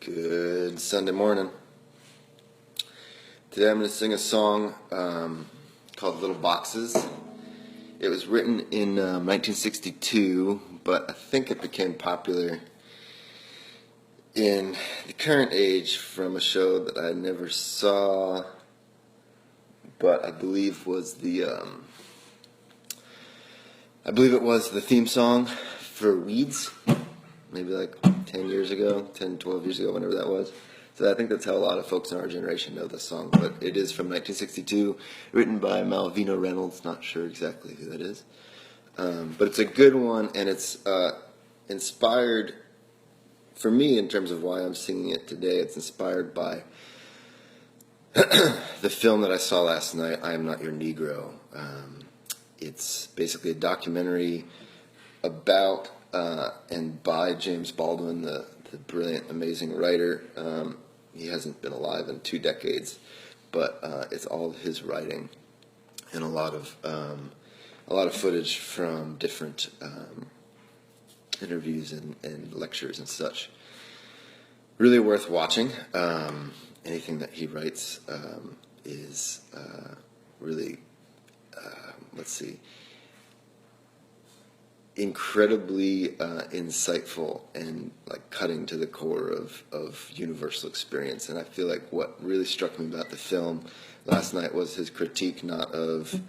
Good Sunday morning. Today I'm going to sing a song called Little Boxes. It was written in 1962, but I think it became popular in the current age from a show that I never saw, but I believe was it was the theme song for Weeds, maybe like 10, 12 years ago, whenever that was. So I think that's how a lot of folks in our generation know this song, but it is from 1962, written by Malvina Reynolds, not sure exactly who that is. But it's a good one, and it's inspired, for me, in terms of why I'm singing it today, it's inspired by the film that I saw last night, I Am Not Your Negro. It's basically a documentary about and by James Baldwin, the brilliant, amazing writer. He hasn't been alive in 2 decades, but it's all of his writing and a lot of footage from different interviews and lectures and such. Really worth watching. Anything that he writes is really, incredibly insightful and like cutting to the core of universal experience. And I feel like what really struck me about the film last night was his critique, not of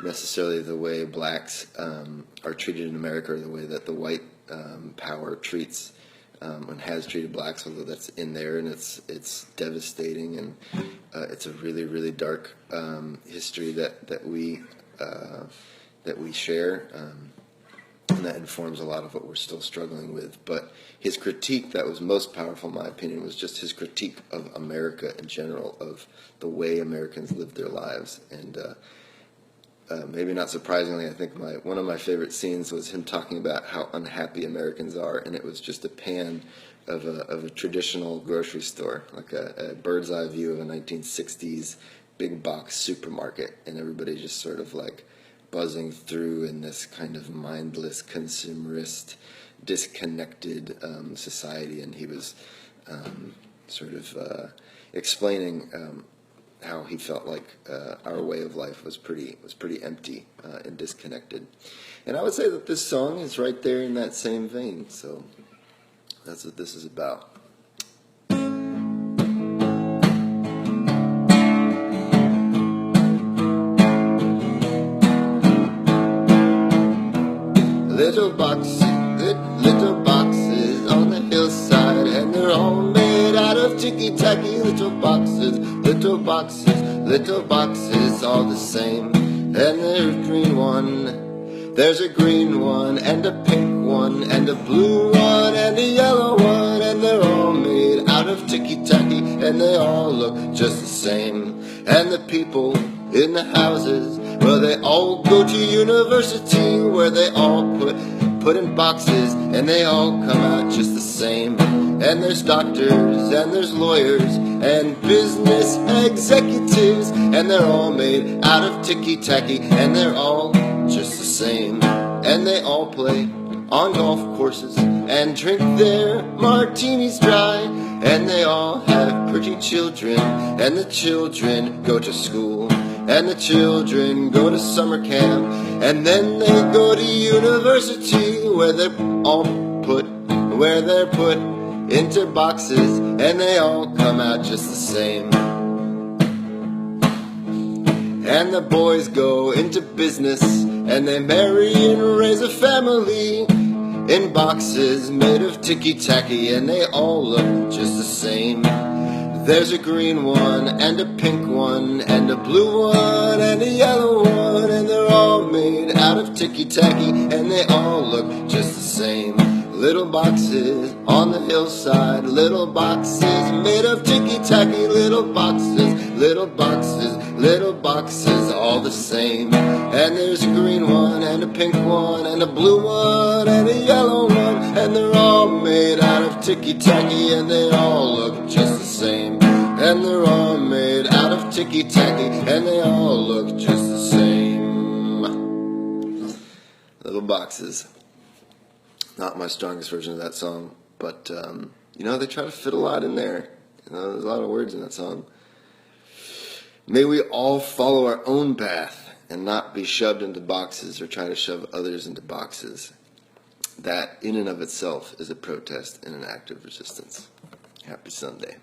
necessarily the way blacks are treated in America or the way that the white power treats and has treated blacks, although that's in there, and it's devastating, and it's a really, really dark history that we share. And that informs a lot of what we're still struggling with. But his critique that was most powerful, in my opinion, was just his critique of America in general, of the way Americans live their lives. And maybe not surprisingly, I think one of my favorite scenes was him talking about how unhappy Americans are, and it was just a pan of a traditional grocery store, like a bird's eye view of a 1960s big box supermarket, and everybody just sort of like buzzing through in this kind of mindless, consumerist, disconnected society. And he was explaining how he felt like our way of life was pretty empty and disconnected. And I would say that this song is right there in that same vein. So that's what this is about. Little boxes on the hillside, and they're all made out of ticky-tacky. Little boxes, all the same. And there's a green one, and a pink one, and a blue one, and a yellow one, and they're all made out of ticky-tacky, and they all look just the same. And the people in the houses, well, they all go to university, where they all put in boxes, and they all come out just the same. And there's doctors, and there's lawyers, and business executives, and they're all made out of ticky-tacky, and they're all just the same. And they all play on golf courses, and drink their martinis dry, and they all have pretty children, and the children go to school, and the children go to summer camp, and then they go to university, where they're put into boxes, and they all come out just the same. And the boys go into business, and they marry and raise a family in boxes made of ticky-tacky, and they all look just the same. There's a green one, and a pink one, and a blue one, and a yellow one, and they're all made out of ticky-tacky, and they all look just the same. Little boxes on the hillside, little boxes made of ticky-tacky, little boxes, all the same. And there's a green one, and a pink one, and a blue one, and a yellow one, and they're all made out of ticky-tacky, and they all look just the same. And they're all made out of ticky-tacky, and they all look just the same. Little boxes. Not my strongest version of that song, but You know, they try to fit a lot in there. You know, there's a lot of words in that song. May we all follow our own path and not be shoved into boxes or try to shove others into boxes. That, in and of itself, is a protest and an act of resistance. Happy Sunday.